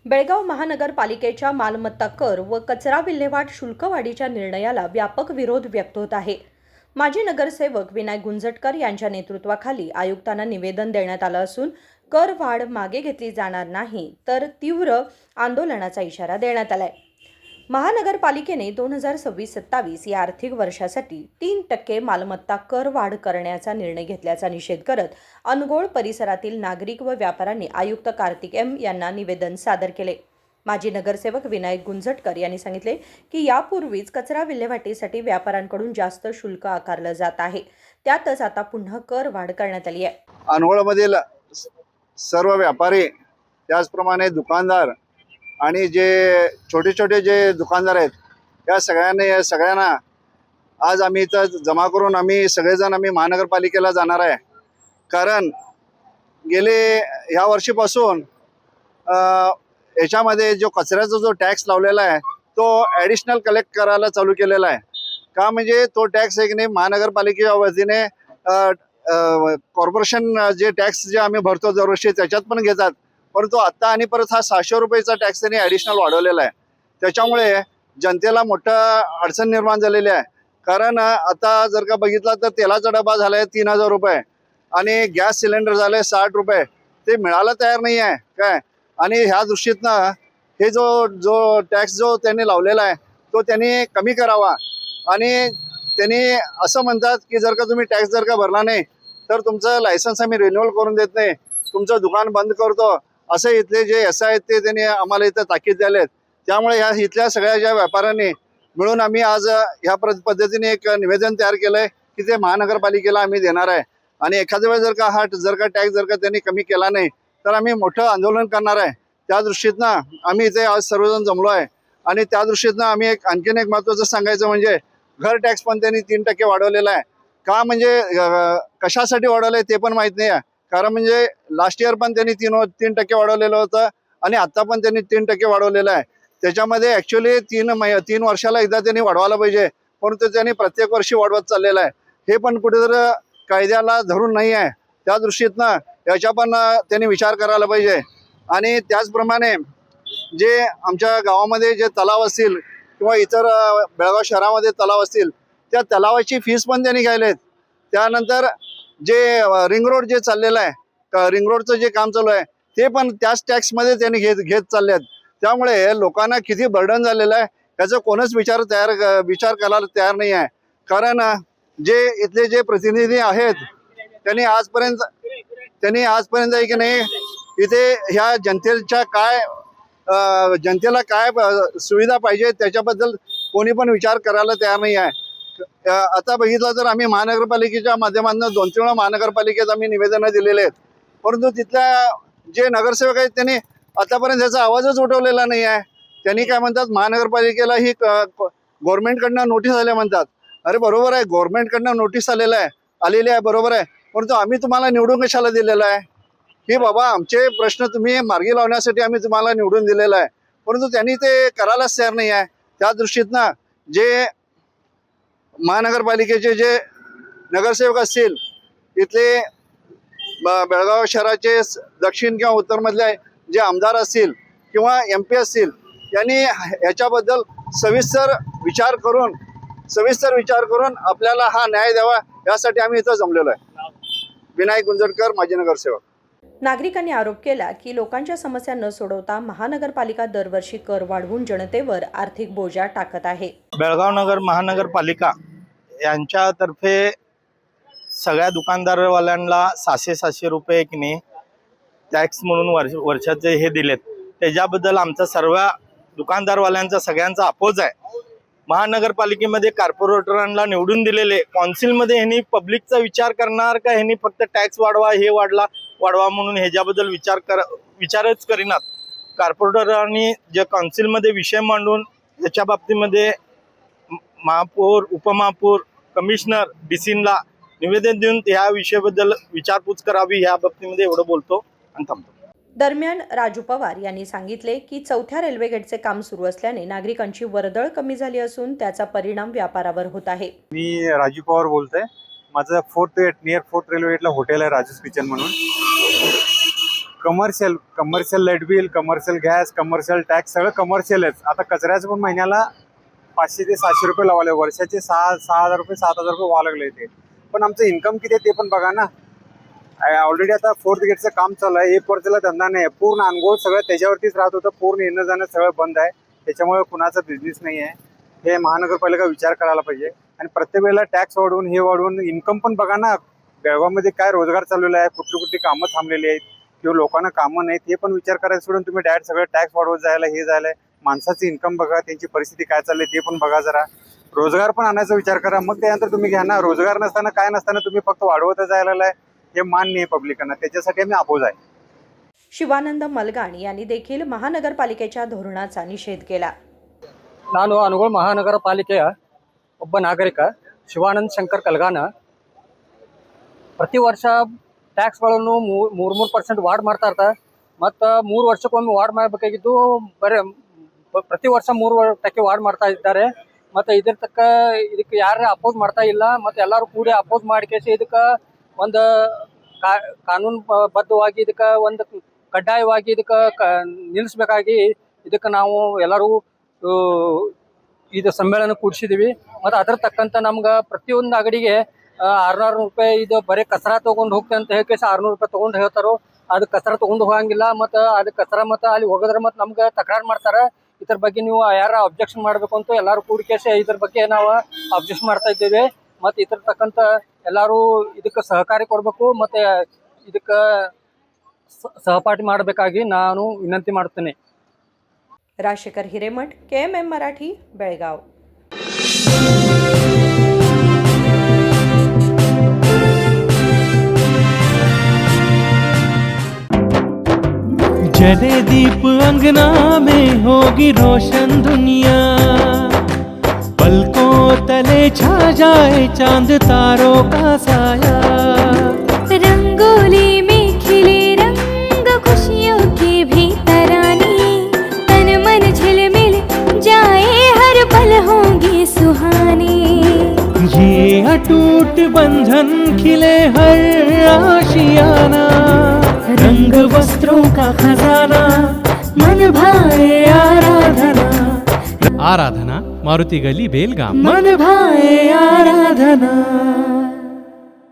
बेळगाव महानगरपालिकेच्या मालमत्ता कर व कचरा विल्हेवाट शुल्क वाढीच्या निर्णयाला व्यापक विरोध व्यक्त होत आहे। माजी नगरसेवक विनायक गुंजटकर यांच्या नेतृत्वाखाली आयुक्तांना निवेदन देण्यात आलं असून कर वाढ मागे घेतली जाणार नाही तर तीव्र आंदोलनाचा इशारा देण्यात आलाय। महानगरपालिकेने 2026-27 या आर्थिक वर्षासाठी 3% मालमत्ता कर वाढ करण्याचा निर्णय घेतल्याचा निषेध करत अनगोळ परिसरातील नागरिक व व्यापाऱ्यांनी आयुक्त कार्तिक एम यांना निवेदन सादर केले। माजी नगरसेवक विनायक गुंजटकर यांनी सांगितले की यापूर्वीच कचरा विल्हेवाटीसाठी व्यापाऱ्यांकडून जास्त शुल्क आकारलं जात आहे, त्यातच आता पुन्हा कर वाढ करण्यात आली आहे। अनगोळमधील सर्व व्यापारी त्याचप्रमाणे दुकानदार आणि जे छोटे छोटे जे दुकानदार आहेत या सगळ्यांना आज आम्ही इथं जमा करून आम्ही सगळेजण महानगरपालिकेला जाणार आहे। कारण गेले ह्या वर्षीपासून याच्यामध्ये जो कचऱ्याचा जो टॅक्स लावलेला आहे तो ॲडिशनल कलेक्ट करायला चालू केलेला आहे। का म्हणजे तो टॅक्स एक नाही महानगरपालिकेच्या वतीने कॉर्पोरेशन जे टॅक्स जे आम्ही भरतो दरवर्षी त्याच्यात पण घेतात, परंतु आता आणि परत हा 600 रुपयाचा टॅक्स त्यांनी ॲडिशनल वाढवलेला आहे। त्याच्यामुळे जनतेला मोठं अडचण निर्माण झालेली आहे। कारण आता जर का बघितलं तर तेलाचा डबा झाला आहे 3000 रुपये आणि गॅस सिलेंडर झालं आहे 60 रुपये, ते मिळायला तयार नाही आहे काय। आणि ह्या दृष्टीतनं हे जो टॅक्स जो त्यांनी लावलेला आहे तो त्यांनी कमी करावा। आणि त्यांनी असं म्हणतात की जर का तुम्ही टॅक्स जर का भरला नाही तर तुमचं लायसन्स आम्ही रिन्युअल करून देत नाही, तुमचं दुकान बंद करतो, असं इथले जे एस आहेत ते त्यांनी आम्हाला इथं ताकीद द्यालेत। त्यामुळे ह्या इथल्या सगळ्या ज्या व्यापाऱ्यांनी मिळून आम्ही आज ह्या पद्धतीने एक निवेदन तयार केलंय की ते महानगरपालिकेला आम्ही देणार आहे। आणि एखाद्या वेळेस जर का टॅक्स त्यांनी कमी केला नाही तर आम्ही मोठं आंदोलन करणार आहे। त्या दृष्टीतनं आम्ही इथे आज सर्वजण जमलो आहे। आणि त्या दृष्टीतनं आम्ही आणखीन एक महत्त्वाचं सांगायचं म्हणजे घर टॅक्स पण त्यांनी 3% वाढवलेला आहे। का म्हणजे कशासाठी वाढवलंय ते पण माहीत नाही आहे। कारण म्हणजे लास्ट इयर पण त्यांनी 3% वाढवलेलं होतं आणि आता पण त्यांनी 3% वाढवलेलं आहे। त्याच्यामध्ये ॲक्च्युली 3 वर्षाला एकदा त्यांनी वाढवायला पाहिजे, परंतु त्यांनी प्रत्येक वर्षी वाढवत चाललेलं आहे। हे पण कुठेतरी कायद्याला धरून नाही आहे। त्या दृष्टीतनं याच्या पण त्यांनी विचार करायला पाहिजे। आणि त्याचप्रमाणे जे आमच्या गावामध्ये जे तलाव असतील किंवा इतर बेळगाव शहरामध्ये तलाव असतील त्या तलावाची फीस पण त्यांनी घ्यायलेत। त्यानंतर जे रिंग रोड जे चाललेलं आहे, रिंग रोडचं जे काम चालू आहे ते पण त्याच टॅक्समध्ये त्यांनी घेत चालले आहेत। त्यामुळे लोकांना किती बर्डन झालेलं आहे याचा कोणच विचार करायला तयार नाही आहे। कारण जे इथले जे प्रतिनिधी आहेत त्यांनी आजपर्यंत की नाही इथे ह्या जनतेला काय सुविधा पाहिजे त्याच्याबद्दल कोणी पण विचार करायला तयार नाही आहे। आता बघितलं तर आम्ही महानगरपालिकेच्या माध्यमातून 2-3 वेळा महानगरपालिकेत आम्ही निवेदनं दिलेले आहेत, परंतु तिथल्या जे नगरसेवक आहेत त्यांनी आतापर्यंत याचा आवाजच उठवलेला नाही आहे। त्यांनी काय म्हणतात, महानगरपालिकेला ही गव्हर्नमेंटकडनं नोटीस आल्या म्हणतात। अरे बरोबर आहे, गव्हर्नमेंटकडनं नोटीस आलेली आहे बरोबर आहे, परंतु आम्ही तुम्हाला निवडून कशाला दिलेलं आहे की बाबा आमचे प्रश्न तुम्ही मार्गी लावण्यासाठी आम्ही तुम्हाला निवडून दिलेलं आहे, परंतु त्यांनी ते करायलाच तयार नाही आहे। त्या दृष्टीतनं जे महानगरपालिकेचे जे नगरसेवक असतील, इथले बेळगाव शहराचे दक्षिण किंवा उत्तरमधले जे आमदार असतील किंवा MP असतील, यांनी याच्याबद्दल सविस्तर विचार करून आपल्याला हा न्याय द्यावा यासाठी आम्ही इथं जमलेलो आहे। विनायक गुंजटकर, माजी नगरसेवक। नागरिकांनी आरोप केला की लोकांच्या समस्या न सोडवता महानगरपालिका दरवर्षी कर वाढवून जनतेवर आर्थिक बोजा टाकत आहे। बेळगाव नगर महानगरपालिका यांच्यातर्फे सगळ्या दुकानदारवाल्यांना 600 रुपये की नाही टॅक्स म्हणून वर्षाचे हे दिलेत, त्याच्याबद्दल आमचा सर्व दुकानदारवाल्यांचा सगळ्यांचा अपोज आहे। महानगरपालिकेमध्ये कॉर्पोरेटरांना निवडून दिलेले कौन्सिलमध्ये ह्यांनी पब्लिकचा विचार करणार का ह्यांनी फक्त टॅक्स वाढवा म्हणून ह्याच्याबद्दल विचारच करीनात। कॉर्पोरेटरांनी जे कौन्सिलमध्ये विषय मांडून याच्या बाबतीमध्ये महापौर, उपमहापौर, कमिशनर, DCला निवेदन देऊन या विषयाबद्दल विचारपूस करावी, या बाबतीमध्ये एवढं बोलतो आणि थांबतो। दरम्यान राजू पवार यांनी सांगितले की 4थ्या रेल्वे गेटचे काम सुरू असल्याने नागरिकांची वर्दळ कमी झाली असून त्याचा परिणाम व्यापारावर होत आहे। मी राजू पवार बोलतोय। माझं नियर 4th रेल्वे गेटला हॉटेल आहे राजूस किचन म्हणून। Commercial light bill, commercial gas, commercial tax सगळं कमर्शियलच. आता कचऱ्याचं पण महिन्याला 500 ते 700 रुपये लावले, वर्षाचे 6,000 रुपये 7,000 रुपये व्हावं लागले ते. पण आमचं इन्कम किती आहे ते पण बघा ना. ऑलरेडी आता 4th गेटचं काम चालू आहे, 1 वर्षाला धंदा नाही आहे, पूर्ण अनुभव सगळं त्याच्यावरतीच राहत होतं, पूर्ण येणं जाणं सगळं बंद आहे. त्याच्यामुळे कुणाचा बिझनेस नाही आहे. हे महानगरपालिका विचार करायला पाहिजे. आणि प्रत्येक वेळेला टॅक्स वाढवून हे वाढवून इन्कम पण बघा ना. बेळगावमध्ये काय रोजगार चाललेला आहे, कुठली कुठली कामं थांबलेली आहेत किंवा लोकांना कामं नाहीत, हे पण विचार करायला सोडून तुम्ही डायरेक्ट सगळं टॅक्स वाढवत जायला हे जायला. माणसाचं इन्कम बघा, त्यांची परिस्थिती काय चालली ते पण बघा जरा. रोजगार पण आणायचा विचार करा, मग त्यानंतर तुम्ही घ्या ना. रोजगार नसताना काय नसताना तुम्ही फक्त वाढवत जायला आहे, हे मान्य आहे पब्लिकांना. त्याच्यासाठी आम्ही अपोज आहे. शिवानंद मलगाण यांनी देखील महानगरपालिकेच्या धोरणाचा निषेध केला. ನಾನು ಅನುಗೋಳ ಮಹಾನಗರ ಪಾಲಿಕೆಯ ಒಬ್ಬ ನಾಗರಿಕ ಶಿವಾನಂದ್ ಶಂಕರ್ ಕಲ್ಗಾನ. ಪ್ರತಿ ವರ್ಷ ಟ್ಯಾಕ್ಸ್ಗಳನ್ನು 3% ವಾರ್ಡ್ ಮಾಡ್ತಾ ಇರ್ತಾರೆ. ಮತ್ತು 3 ವರ್ಷಕ್ಕೊಮ್ಮೆ ವಾರ್ಡ್ ಮಾಡಬೇಕಾಗಿದ್ದು ಬರೀ ಪ್ರತಿ ವರ್ಷ 3% ವಾರ್ಡ್ ಮಾಡ್ತಾ ಇದ್ದಾರೆ. ಮತ್ತು ಇದಕ್ಕೆ ಯಾರು ಅಪೋಸ್ ಮಾಡ್ತಾ ಇಲ್ಲ. ಮತ್ತು ಎಲ್ಲರೂ ಕೂಡಿ ಅಪೋಸ್ ಮಾಡಿಕೇಸಿ ಇದಕ್ಕೆ ಒಂದು ಕಾನೂನು ಬದ್ಧವಾಗಿ ಇದಕ್ಕೆ ಒಂದು ಕಡ್ಡಾಯವಾಗಿ ಇದಕ್ಕೆ ನಿಲ್ಲಿಸಬೇಕಾಗಿ ಇದಕ್ಕೆ ನಾವು ಎಲ್ಲರೂ ಇದು ಸಮ್ಮೇಳನ ಕೂಡಿಸಿದ್ದೀವಿ. ಮತ್ತು ಅದರ ತಕ್ಕಂಥ ನಮ್ಗೆ ಪ್ರತಿಯೊಂದು ಅಂಗಡಿಗೆ 600 ರೂಪಾಯಿ ಇದು ಬರೀ ಕಸರ ತೊಗೊಂಡು ಹೋಗ್ತೇವೆ ಅಂತ ಹೇಳಿ 600 ರೂಪಾಯಿ ತೊಗೊಂಡು ಹೇಳ್ತಾರೋ. ಅದು ಕಸರ ತೊಗೊಂಡು ಹೋಗಂಗಿಲ್ಲ. ಮತ್ತು ಅದು ಕಸರ ಮತ್ತು ಅಲ್ಲಿ ಹೋಗಿದ್ರೆ ಮತ್ತು ನಮ್ಗೆ ತಕರಾರು ಮಾಡ್ತಾರೆ. ಇದ್ರ ಬಗ್ಗೆ ನೀವು ಯಾರ ಅಬ್ಜೆಕ್ಷನ್ ಮಾಡಬೇಕು ಅಂತ ಎಲ್ಲರೂ ಕೂಡಿಕೇಸಿ ಇದ್ರ ಬಗ್ಗೆ ನಾವು ಅಬ್ಜೆಕ್ಷನ್ ಮಾಡ್ತಾ ಇದ್ದೇವೆ. ಮತ್ತು ಇದ್ರ ತಕ್ಕಂಥ ಎಲ್ಲರೂ ಇದಕ್ಕೆ ಸಹಕಾರಿ ಕೊಡಬೇಕು ಮತ್ತು ಇದಕ್ಕೆ ಸಹಪಾಠಿ ಮಾಡಬೇಕಾಗಿ ನಾನು ವಿನಂತಿ ಮಾಡ್ತೇನೆ. राजशेखर हिरेमठ, KMM मराठी, बेळगाव. जले दीप अंगना में होगी रोशन दुनिया, पलकों तले छा जाए चांद तारों का साया. रंगोली में खिले रंग खुशियों के भी तराने, तन मन झिलमिल जाए हर पल होंगे सुहाने. ये अटूट बंधन खिले हर आशियाना, रंग वस्त्रों का खजाना मन भाए आराधना. आराधना मारुति गली बेलगाम. मन भाए आराधना.